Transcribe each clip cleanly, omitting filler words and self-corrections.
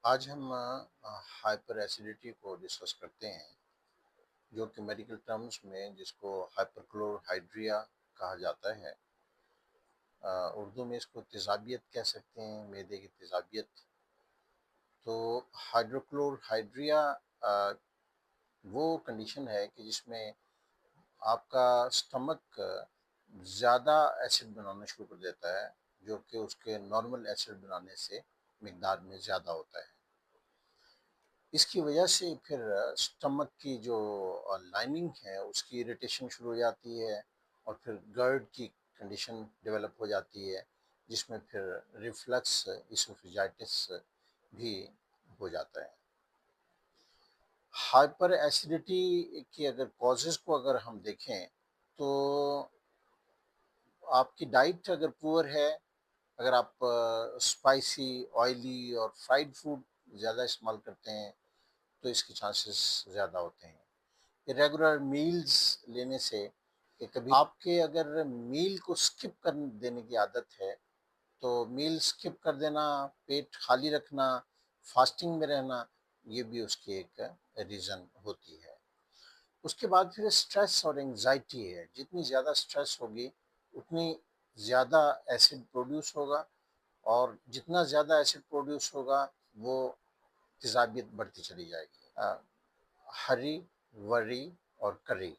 आज हम hyper acidity को डिस्कस करते हैं, जो कि मेडिकल टर्म्स में जिसको हाइपरक्लोरहाइड्रिया कहा जाता है। उर्दू में इसको तेज़ाबियत कह सकते हैं, मैदे की तेज़ाबियत। तो हाइड्रोक्लोरहाइड्रिया वो कंडीशन है कि जिसमें आपका स्टमक ज़्यादा एसिड बनाना शुरू कर देता है, जो कि उसके नॉर्मल एसिड बनाने से मिकदार में ज़्यादा होता है। इसकी वजह से फिर स्टमक की जो लाइनिंग है उसकी इरिटेशन शुरू हो जाती है, और फिर गर्ड की कंडीशन डेवलप हो जाती है, जिसमें फिर रिफ्लक्स इसोफेजाइटिस भी हो जाता है। हाइपर एसिडिटी की अगर कॉजेज़ को अगर हम देखें, तो आपकी डाइट अगर पुअर है, अगर आप स्पाइसी, ऑयली और फ्राइड फूड ज़्यादा इस्तेमाल करते हैं, तो इसके चांसेस ज़्यादा होते हैं। इरेगुलर मील्स लेने से, कि कभी आपके अगर मील को स्किप कर देने की आदत है, तो मील स्किप कर देना, पेट खाली रखना, फास्टिंग में रहना, ये भी उसकी एक रीज़न होती है। उसके बाद फिर स्ट्रेस और एंग्जाइटी है। जितनी ज़्यादा स्ट्रेस होगी, उतनी ज़्यादा एसिड प्रोड्यूस होगा, और जितना ज़्यादा एसिड प्रोड्यूस होगा, वो तेज़ाबियत बढ़ती चली जाएगी। हरी, वरी और करी,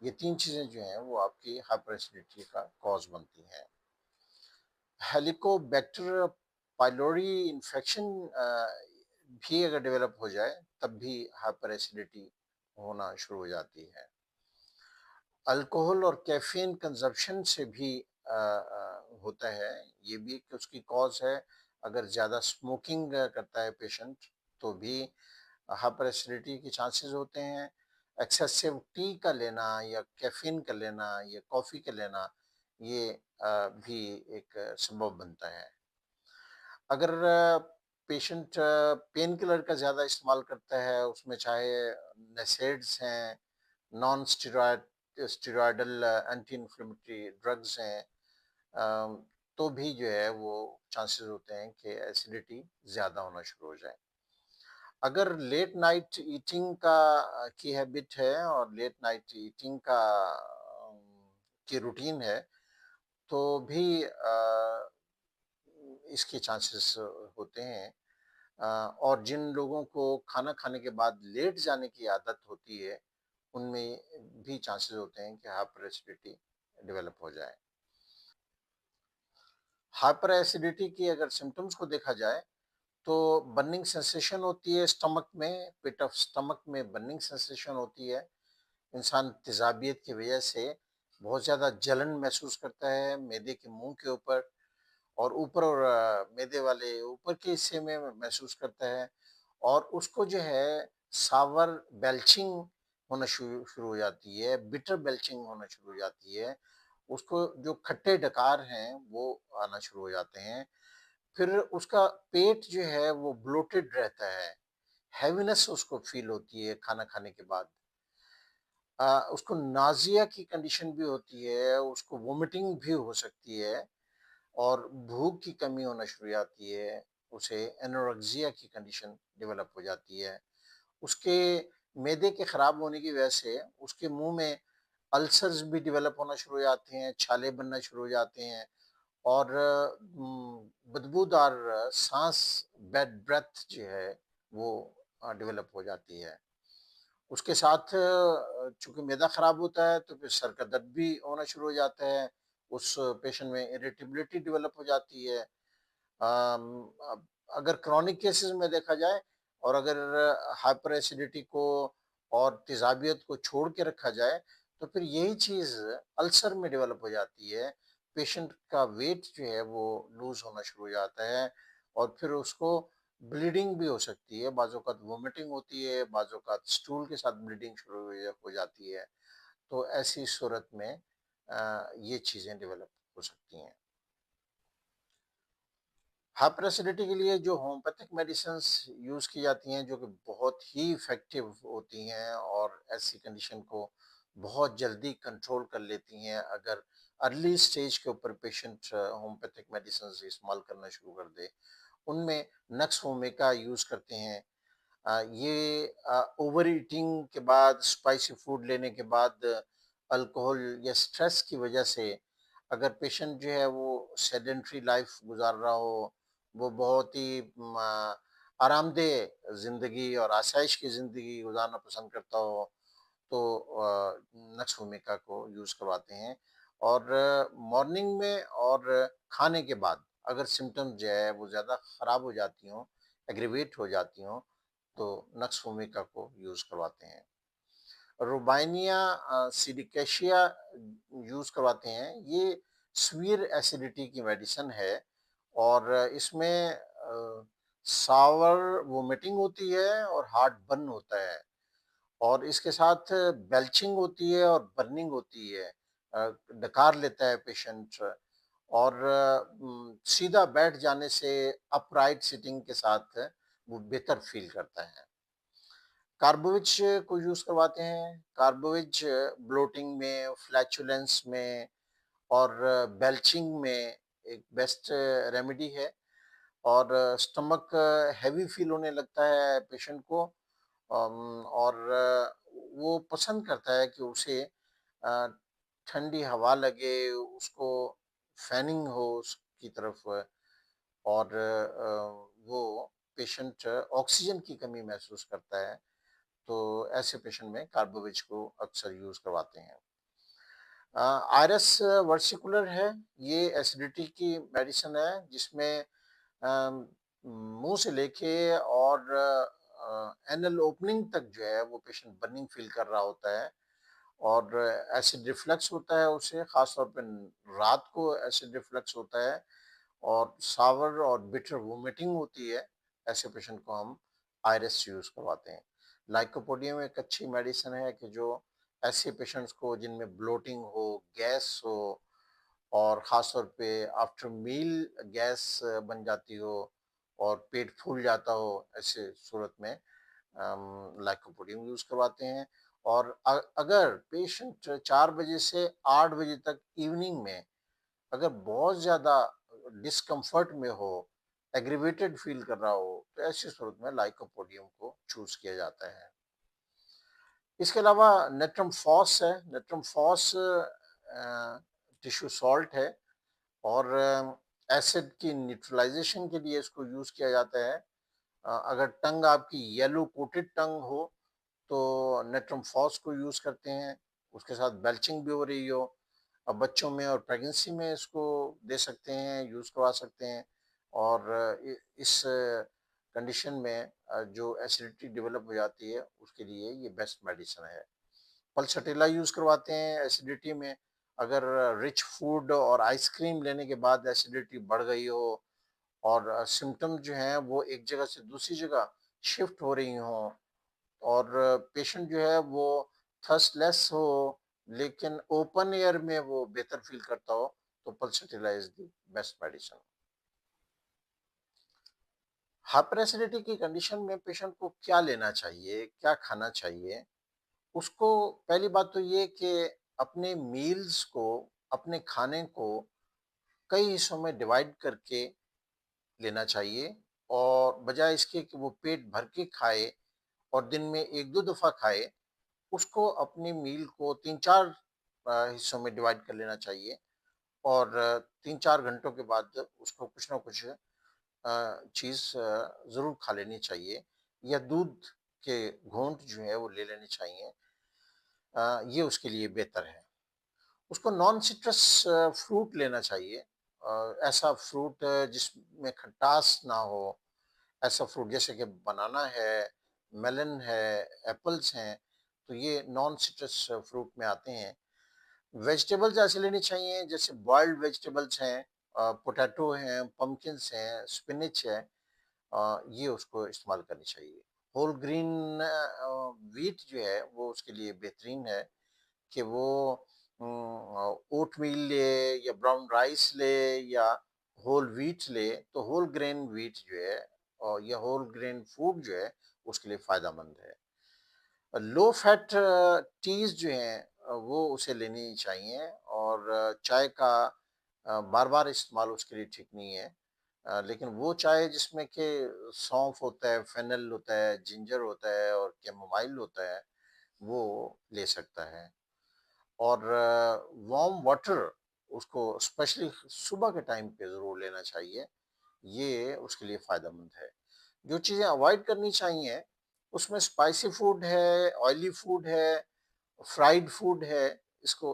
ये 3 चीज़ें जो हैं वो आपकी हाइपर एसिडिटी का कॉज़ बनती हैं। हेलिकोबैक्टर पाइलोरी इन्फेक्शन भी अगर डेवलप हो जाए, तब भी हाइपर एसिडिटी होना शुरू हो जाती है। अल्कोहल और कैफ़ीन कंज़म्पशन से भी होता है, ये भी एक उसकी कॉज़ है। अगर ज़्यादा स्मोकिंग करता है पेशेंट, तो भी हाइपर एसिडिटी के चांसेस होते हैं। एक्सेसिव टी का लेना, या कैफ़ीन का लेना, या कॉफ़ी का लेना, ये भी एक सबब बनता है। अगर पेशेंट पेन किलर का ज़्यादा इस्तेमाल करता है, उसमें चाहे NSAIDs हैं, non steroidal anti inflammatory drugs हैं, अम, तो भी जो है वो चांसेस होते हैं कि एसिडिटी ज़्यादा होना शुरू हो जाए। अगर लेट नाइट ईटिंग की हैबिट है, और लेट नाइट ईटिंग की रूटीन है, तो भी इसके चांसेस होते हैं। और जिन लोगों को खाना खाने के बाद लेट जाने की आदत होती है, उनमें भी चांसेस होते हैं कि हाइपर एसिडिटी डेवलप हो जाए। हाइपर एसिडिटी की अगर सिम्टम्स को देखा जाए, तो बर्निंग सेंसेशन होती है स्टमक में, पिट ऑफ स्टमक में बर्निंग सेंसेशन होती है। इंसान तेज़ाबियत की वजह से बहुत ज़्यादा जलन महसूस करता है मैदे के मुंह के ऊपर, और ऊपर, और मैदे वाले ऊपर के हिस्से में महसूस करता है। और उसको जो है सावर बेल्चिंग होना शुरू शुरू हो जाती है, बिटर बेल्चिंग होना शुरू हो जाती है। उसको जो खट्टे डकार हैं वो आना शुरू हो जाते हैं। फिर उसका पेट जो है वो ब्लोटेड रहता है, हैवीनेस उसको फील होती है खाना खाने के बाद। उसको नाज़िया की कंडीशन भी होती है, उसको वोमिटिंग भी हो सकती है, और भूख की कमी होना शुरू हो जाती है। उसे एनोरेक्सिया की कंडीशन डेवलप हो जाती है। उसके मैदे के खराब होने की वजह से उसके मुंह में अल्सर्स भी डेवलप होना शुरू हो जाते हैं, छाले बनना शुरू हो जाते हैं, और बदबूदार सांस, बैड ब्रेथ जो है वो डेवलप हो जाती है। उसके साथ चूंकि मैदा खराब होता है, तो फिर सर का दर्द भी होना शुरू हो जाता है। उस पेशेंट में इरिटेबिलिटी डेवलप हो जाती है। अगर क्रॉनिक केसेस में देखा जाए, और अगर हाइपर एसिडिटी को और तेजाबियत को छोड़ के रखा जाए, तो फिर यही चीज़ अल्सर में डेवलप हो जाती है। पेशेंट का वेट जो है वो लूज होना शुरू हो जाता है, और फिर उसको ब्लीडिंग भी हो सकती है, बाज़ औक़ात वोमिटिंग होती है, बाज़ औक़ात स्टूल के साथ ब्लीडिंग शुरू हो जाती है। तो ऐसी सूरत में ये चीज़ें डेवलप हो सकती हैं। हाइपर एसिडिटी के लिए जो होम्योपैथिक मेडिसिन्स यूज़ की जाती हैं, जो कि बहुत ही इफ़ेक्टिव होती हैं, और ऐसी कंडीशन को बहुत जल्दी कंट्रोल कर लेती हैं, अगर अर्ली स्टेज के ऊपर पेशेंट होम्योपैथिक मेडिसिन्स इस्तेमाल करना शुरू कर दे। उनमें नक्स वोमेका यूज़ करते हैं। ये ओवर ईटिंग के बाद, स्पाइसी फूड लेने के बाद, अल्कोहल या स्ट्रेस की वजह से अगर पेशेंट जो है वो सेडेंटरी लाइफ गुजार रहा हो, वो बहुत ही आरामदेह ज़िंदगी और आसाइश की ज़िंदगी गुजारना पसंद करता हो, तो नक्स भूमिका को यूज़ करवाते हैं। और मॉर्निंग में और खाने के बाद अगर सिम्पटम्स जो है वो ज़्यादा ख़राब हो जाती हों, एग्रीवेट हो जाती हों, तो नक्स भूमिका को यूज़ करवाते हैं। रुबाइनिया सिडिकेशिया यूज़ करवाते हैं। ये सीवियर एसिडिटी की मेडिसिन है और इसमें सावर वोमिटिंग होती है और हार्ट बर्न होता है। और इसके साथ बेल्चिंग होती है और बर्निंग होती है। डकार लेता है पेशेंट और सीधा बैठ जाने से अपराइट सिटिंग के साथ वो बेहतर फ़ील करता है। कार्बोविच को यूज़ करवाते हैं। कार्बोविच ब्लोटिंग में, फ्लैचुलेंस में और बेल्चिंग में एक बेस्ट रेमेडी है और स्टमक हेवी फ़ील होने लगता है पेशेंट को और वो पसंद करता है कि उसे अ, ठंडी हवा लगे, उसको फैनिंग हो उसकी तरफ और वो पेशेंट ऑक्सीजन की कमी महसूस करता है, तो ऐसे पेशेंट में कार्बोविच को अक्सर यूज़ करवाते हैं। आयरस वर्सिकुलर है, ये एसिडिटी की मेडिसिन है जिसमें अम, मुँह से लेके और एनल ओपनिंग तक जो है वो पेशेंट बर्निंग फ़ील कर रहा होता है और एसिड रिफ्लक्स होता है उसे, ख़ास तौर पे रात को एसिड रिफ्लक्स होता है और सावर और बिटर वोमिटिंग होती है। ऐसे पेशेंट को हम आयरस यूज़ करवाते हैं। लाइकोपोडियम एक अच्छी मेडिसिन है कि जो ऐसे पेशेंट्स को जिनमें ब्लोटिंग हो, गैस हो और ख़ास तौर पे आफ्टर मील गैस बन जाती हो और पेट फूल जाता हो, ऐसे सूरत में लाइकोपोडियम यूज़ करवाते हैं। और अगर पेशेंट 4 बजे से 8 बजे तक इवनिंग में अगर बहुत ज़्यादा डिस्कम्फर्ट में हो, एग्रीवेटेड फ़ील कर रहा हो, तो ऐसी सूरत में लाइकोपोडियम को चूज़ किया जाता है। इसके अलावा नेट्रम फॉस है। नेट्रम फॉस टिश्यू सॉल्ट है और एसिड की न्यूट्रलाइज़ेशन के लिए इसको यूज़ किया जाता है। अगर टंग आपकी येलो कोटेड टंग हो, तो नेट्रम फॉस को यूज़ करते हैं। उसके साथ बेल्चिंग भी हो रही हो, अब बच्चों में और प्रेगनेंसी में इसको दे सकते हैं, यूज़ करवा सकते हैं और इस कंडीशन में जो एसिडिटी डेवलप हो जाती है, उसके लिए ये बेस्ट मेडिसिन है। पल्सटीला यूज़ करवाते हैं एसिडिटी में। अगर रिच फूड और आइसक्रीम लेने के बाद एसिडिटी बढ़ गई हो और सिम्पटम्स जो हैं वो एक जगह से दूसरी जगह शिफ्ट हो रही हों और पेशेंट जो है वो थर्स्टलेस हो लेकिन ओपन एयर में वो बेहतर फील करता हो, तो Pulsatilla is the best medicine. Hyperacidity की कंडीशन में पेशेंट को क्या लेना चाहिए, क्या खाना चाहिए? उसको पहली बात तो ये कि अपने मील्स को, अपने खाने को कई हिस्सों में डिवाइड करके लेना चाहिए और बजाय इसके कि वो पेट भर के खाए और दिन में 1-2 दफ़ा खाए, उसको अपनी मील को 3-4 हिस्सों में डिवाइड कर लेना चाहिए और 3-4 घंटों के बाद उसको कुछ ना कुछ चीज़ ज़रूर खा लेनी चाहिए या दूध के घूँट जो है वो ले लेने चाहिए। ये उसके लिए बेहतर है। उसको नॉन सिट्रस फ्रूट लेना चाहिए। ऐसा फ्रूट जिसमें खटास ना हो, ऐसा फ्रूट जैसे कि बनाना है, मेलन है, एप्पल्स हैं, तो ये नॉन सिट्रस फ्रूट में आते हैं। वेजिटेबल्स ऐसे लेनी चाहिए जैसे बॉइल्ड वेजिटेबल्स हैं, पोटैटो हैं, पम्पकिन्स हैं, स्पिनच है, ये उसको इस्तेमाल करनी चाहिए। होल ग्रीन व्हीट जो है वो उसके लिए बेहतरीन है कि वो ओटमील ले या ब्राउन राइस ले या होल व्हीट ले, तो होल ग्रेन व्हीट जो है और या होल ग्रेन फूड जो है उसके लिए फ़ायदेमंद है। लो फैट टीज़ जो हैं वो उसे लेनी चाहिए और चाय का बार-बार इस्तेमाल उसके लिए ठीक नहीं है। लेकिन वो चाय जिसमें कि सौंफ होता है, फेनल होता है, जिंजर होता है और कैमोमाइल होता है, वो ले सकता है। और वार्म वाटर उसको स्पेशली सुबह के टाइम पे ज़रूर लेना चाहिए, ये उसके लिए फ़ायदेमंद है। जो चीज़ें अवॉइड करनी चाहिए, उसमें स्पाइसी फूड है, ऑयली फूड है, फ्राइड फूड है, इसको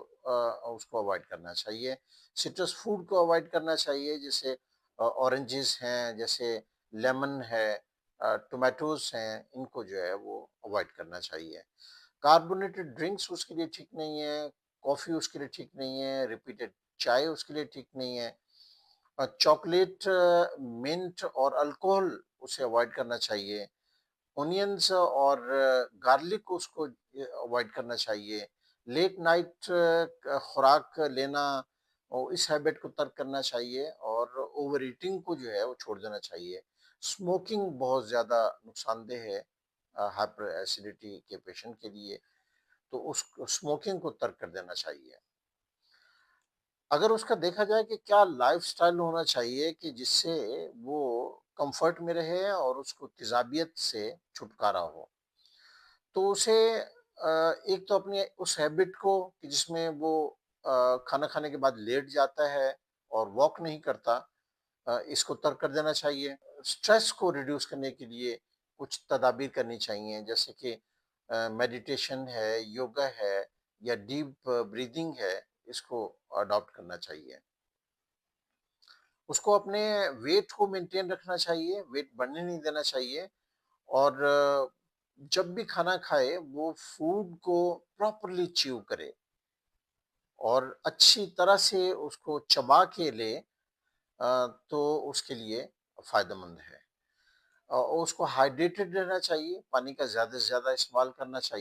उसको अवॉइड करना चाहिए। सिट्रस फूड को अवॉइड करना चाहिए, जैसे ऑरेंजेस हैं, जैसे लेमन है, टोमेटोज़ हैं, इनको जो है वो अवॉइड करना चाहिए। कार्बोनेटेड ड्रिंक्स उसके लिए ठीक नहीं है, कॉफ़ी उसके लिए ठीक नहीं है, रिपीटेड चाय उसके लिए ठीक नहीं है। चॉकलेट, मिंट और अल्कोहल उसे अवॉइड करना चाहिए। ओनियंस और गार्लिक उसको अवॉइड करना चाहिए। लेट नाइट खुराक लेना और इस हैबिट को तर्क करना चाहिए और ओवर ईटिंग को जो है वो छोड़ देना चाहिए। स्मोकिंग बहुत ज़्यादा नुकसानदेह है हाइपर एसिडिटी के पेशेंट के लिए, तो उस स्मोकिंग को तर्क कर देना चाहिए। अगर उसका देखा जाए कि क्या लाइफ़स्टाइल होना चाहिए कि जिससे वो कम्फ़र्ट में रहे और उसको तेज़ाबियत से छुटकारा हो। तो उसे एक तो अपनी उस हैबिट को कि जिसमें वो खाना खाने के बाद लेट जाता है और वॉक नहीं करता, इसको तर्क कर देना चाहिए। स्ट्रेस को रिड्यूस करने के लिए कुछ तदाबीर करनी चाहिए, जैसे कि मेडिटेशन है, योगा है या डीप ब्रीथिंग है, इसको अडॉप्ट करना चाहिए। उसको अपने वेट को मेंटेन रखना चाहिए, वेट बढ़ने नहीं देना चाहिए और जब भी खाना खाए वो फूड को प्रॉपर्ली च्यू करे और अच्छी तरह से उसको चबा के ले, तो उसके लिए फ़ायदेमंद है। उसको हाइड्रेटेड रहना चाहिए, पानी का ज़्यादा से ज़्यादा इस्तेमाल करना चाहिए।